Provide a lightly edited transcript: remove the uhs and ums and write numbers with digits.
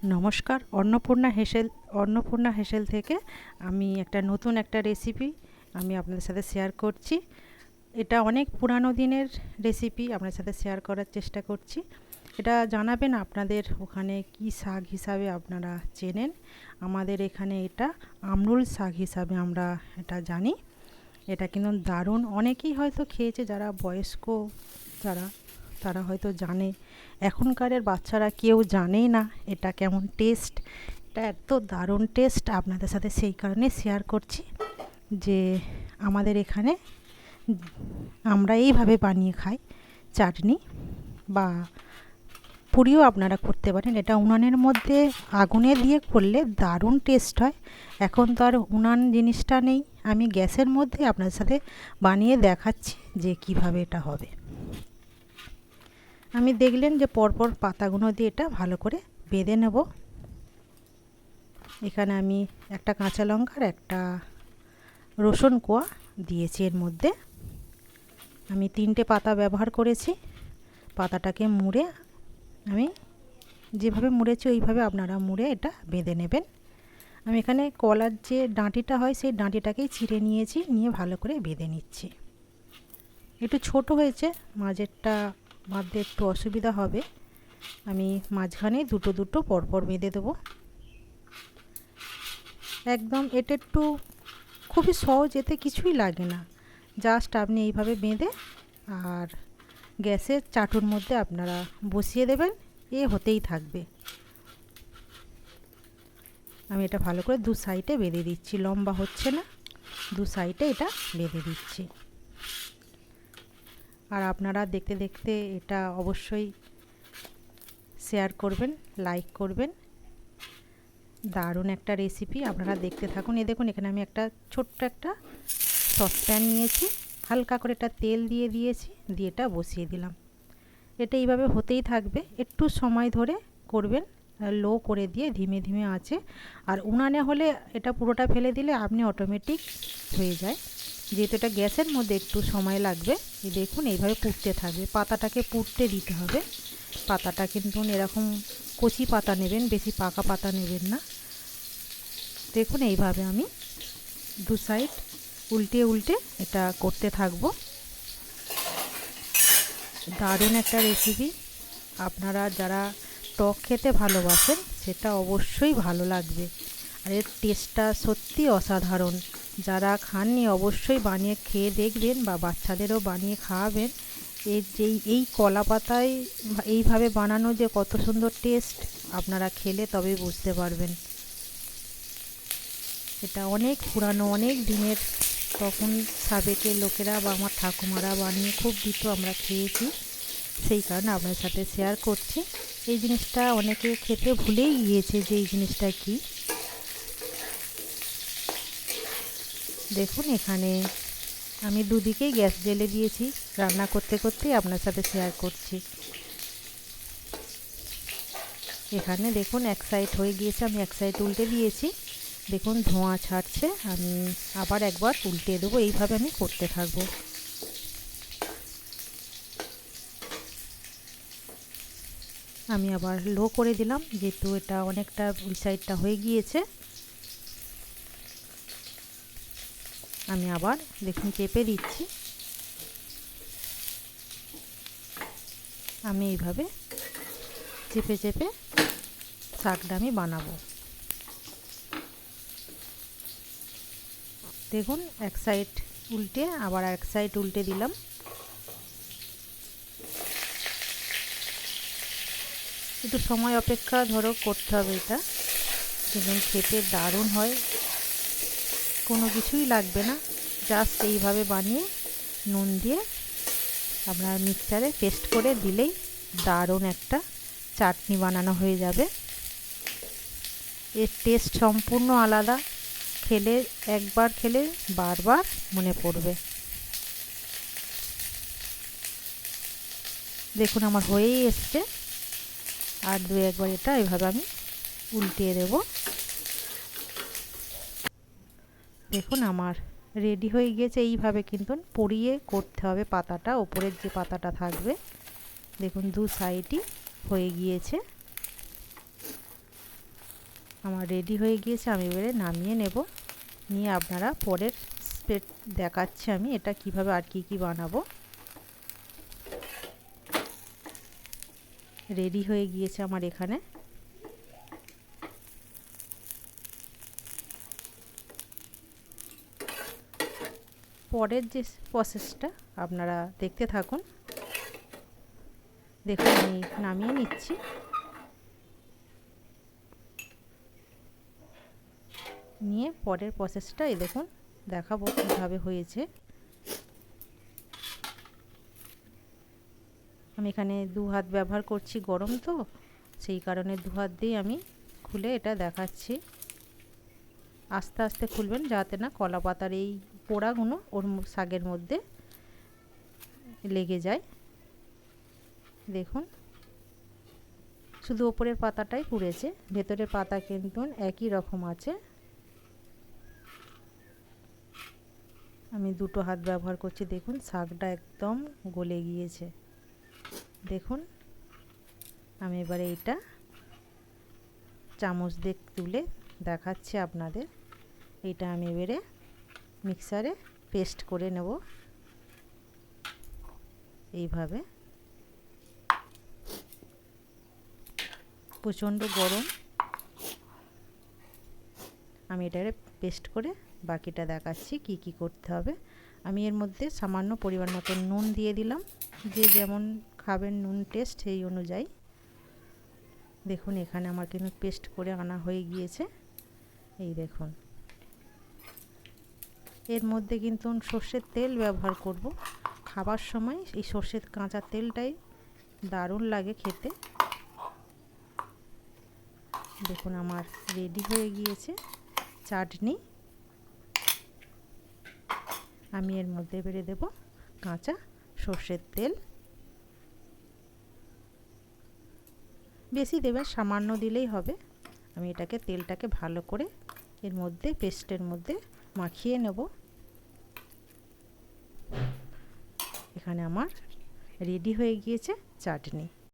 নমস্কার, অন্নপূর্ণা হেসেল থেকে আমি নতুন একটা রেসিপি আমি আপনাদের সাথে শেয়ার করছি। এটা অনেক পুরানো দিনের রেসিপি আপনাদের সাথে শেয়ার করার চেষ্টা করছি। এটা জানাবেন আপনাদের ওখানে কি শাক হিসাবে আপনারা চেনেন। আমাদের এখানে এটা আমরুল শাক হিসাবে আমরা এটা জানি। এটা কিন্তু দারুণ, অনেকেই হয়তো খেয়েছে, যারা বয়স্ক যারা তারা হয়তো জানে। এখনকারের বাচ্চারা কেউ জানেই না এটা কেমন টেস্ট। এটা এত দারুণ টেস্ট, আপনাদের সাথে সেই কারণে শেয়ার করছি যে আমাদের এখানে আমরা এইভাবে বানিয়ে খাই। চাটনি বা পুরিও আপনারা করতে পারেন। এটা উনানের মধ্যে আগুনে দিয়ে করলে দারুণ টেস্ট হয়। এখন তো আর উনান জিনিসটা নেই, আমি গ্যাসের মধ্যে আপনাদের সাথে বানিয়ে দেখাচ্ছি যে কিভাবে এটা হবে। আমি দেখলেন যে পরপর পাতাগুলো দিয়ে এটা ভালো করে বেঁধে নেব। এখানে আমি একটা কাঁচা লঙ্কা আর একটা রসুন কোয়া দিয়েছি। এর মধ্যে আমি 3টে পাতা ব্যবহার করেছি। পাতাটাকে মুড়ে আমি যেভাবে মুড়েছি ওইভাবে আপনারা মুড়ে এটা বেঁধে নেবেন। আমি এখানে কলার যে ডাঁটিটা হয় সেই ডাঁটিটাকেই ছিঁড়ে নিয়েছি, নিয়ে ভালো করে বেঁধে নিচ্ছি। একটু ছোট হয়েছে, মাঝেরটা বাঁধতে একটু অসুবিধা হবে। আমি মাঝখানে দুটো দুটো পরপর বেঁধে দেবো। একদম এটা একটু খুবই সহজ, এতে কিছুই লাগে না। জাস্ট আপনি এইভাবে বেঁধে আর গ্যাসের চাটুর মধ্যে আপনারা বসিয়ে দেবেন, এ হতেই থাকবে। আমি এটা ভালো করে দু সাইডে বেঁধে দিচ্ছি, লম্বা হচ্ছে না, দু সাইডে এটা বেঁধে দিচ্ছি। আর আপনারা দেখতে দেখতে এটা অবশ্যই শেয়ার করবেন, লাইক করবেন। দারুণ একটা রেসিপি, আপনারা দেখতে থাকুন। এই দেখুন, এখানে আমি ছোট্ট একটা সসপ্যান নিয়েছি, হালকা করে এটা তেল দিয়ে দিয়েছি, দিয়ে এটা বসিয়ে দিলাম। এটা এইভাবে হতেই থাকবে, একটু সময় ধরে করবেন, লো করে দিয়ে ধীমে ধীমে আঁচে। আর উনানে হলে এটা পুরোটা ফেলে দিলে আপনি অটোমেটিক হয়ে যায়, যেহেতু এটা গ্যাসের মধ্যে একটু সময় লাগবে। এই দেখুন এইভাবে পুড়তে থাকবে, পাতাটাকে পুড়তে দিতে হবে। পাতাটা কিন্তু এরকম কচি পাতা নেবেন, বেশি পাকা পাতা নেবেন না। দেখুন এইভাবে আমি দু সাইড উল্টে উল্টে এটা করতে থাকবো। দারুণ একটা রেসিপি, আপনারা যারা টক খেতে ভালোবাসেন সেটা অবশ্যই ভালো লাগবে। আর এর টেস্টটা সত্যি অসাধারণ। যারা খাননি অবশ্যই বানিয়ে খেয়ে দেখবেন, বা বাচ্চাদেরও বানিয়ে খাওয়াবেন। এই কলা পাতায় এইভাবে বানানো যে কত সুন্দর টেস্ট, আপনারা খেলে তবেই বুঝতে পারবেন। এটা অনেক পুরানো, অনেক দিনের, তখন সাবেকের লোকেরা বা আমার ঠাকুমারা বানিয়ে খুব দিত, আমরা খেয়েছি, সেই কারণে আপনার সাথে শেয়ার করছি। এই জিনিসটা অনেকে খেতে ভুলেই গিয়েছে যে এই জিনিসটা কি। দেখুন এখানে আমি দুদিকেই গ্যাস জ্বেলে দিয়েছি, রান্না করতে করতেই আপনার সাথে শেয়ার করছি। এখানে দেখুন এক সাইড হয়ে গিয়েছে, আমি এক সাইড উল্টে দিয়েছি, দেখুন ধোঁয়া ছাড়ছে। আমি আবার একবার উল্টে দেবো, এইভাবে আমি করতে থাকবো। আমি আবার লো করে দিলাম, যেহেতু এটা অনেকটা ওই সাইডটা হয়ে গিয়েছে। আমি আবার দেখুন চেপে দিচ্ছি। আমি এইভাবে চেপে চেপে শাকটা আমি বানাবো। দেখুন এক সাইড উল্টে আবার এক সাইড উল্টে দিলাম। একটু সময় অপেক্ষা ধরো করতে হবে, এটা দেখুন খেতে দারুণ হয়, কোনো কিছুই লাগবে না, জাস্ট এইভাবে বানিয়ে নুন দিয়ে আপনার মিক্সচারে পেস্ট করে দিলেই দারুণ একটা চাটনি বানানো হয়ে যাবে। এর টেস্ট সম্পূর্ণ আলাদা, খেলে একবার খেলে বারবার মনে পড়বে। দেখুন আমার হয়েই এসছে, আর দু একবার এটা এভাবে আমি উল্টিয়ে দেব। দেখুন আমার রেডি হয়ে গিয়েছে। এইভাবে কিন্তু পুড়িয়ে করতে হবে পাতাটা, ওপরের যে পাতাটা থাকবে। দেখুন দু সাইডই হয়ে গিয়েছে। আমার রেডি হয়ে গিয়েছে, আমি এবারে নামিয়ে নেব। নিয়ে আপনারা পরের স্টেপ দেখাচ্ছি আমি এটা কিভাবে আর কি বানাবো। রেডি হয়ে গিয়েছে আমার এখানে। পরের যে প্রসেসটা আপনারা দেখতে থাকুন। দেখুন আমি নামিয়ে নিচ্ছি। নিয়ে পরের প্রসেসটা এই দেখুন দেখাবো কীভাবে হয়েছে। আমি এখানে 2 হাত ব্যবহার করছি, গরম তো সেই কারণে 2 হাত দিয়ে আমি খুলে এটা দেখাচ্ছি। আস্তে আস্তে খুলবেন যাতে না কলা পাতার এই পোড়াগুলো ওর শাকের মধ্যে লেগে যায়। দেখুন শুধু ওপরের পাতাটাই পুড়েছে, ভেতরের পাতা কিন্তু একই রকম আছে। আমি 2টো হাত ব্যবহার করছি। দেখুন শাকটা একদম গলে গিয়েছে। দেখুন আমি এবারে এটা চামচ দিয়ে তুলে দেখাচ্ছি আপনাদের। এটা আমি এবারে মিক্সারে পেস্ট করে নেব এইভাবে। প্রচণ্ড গরম, আমি এটারে পেস্ট করে বাকিটা দেখাচ্ছি কি কি করতে হবে। আমি এর মধ্যে সামান্য পরিমাণ মতো নুন দিয়ে দিলাম, যে যেমন খাবেন নুন টেস্ট সেই অনুযায়ী। দেখুন এখানে আমার কিন্তু পেস্ট করে আনা হয়ে গিয়েছে। এই দেখুন এর মধ্যে কিন্তু সর্ষের তেল ব্যবহার করব। খাবার সময় এই সর্ষের কাঁচা তেলটাই দারুণ লাগে খেতে। দেখুন আমার রেডি হয়ে গিয়েছে চাটনি। আমি এর মধ্যে বেড়ে দেব কাঁচা সর্ষের তেল। বেশি দেবেন, সামান্য দিলেই হবে। আমি এটাকে তেলটাকে ভালো করে এর মধ্যে পেস্টের মধ্যে মাখিয়ে নেব। এখানে আমার রেডি হয়ে গিয়েছে চাটনি।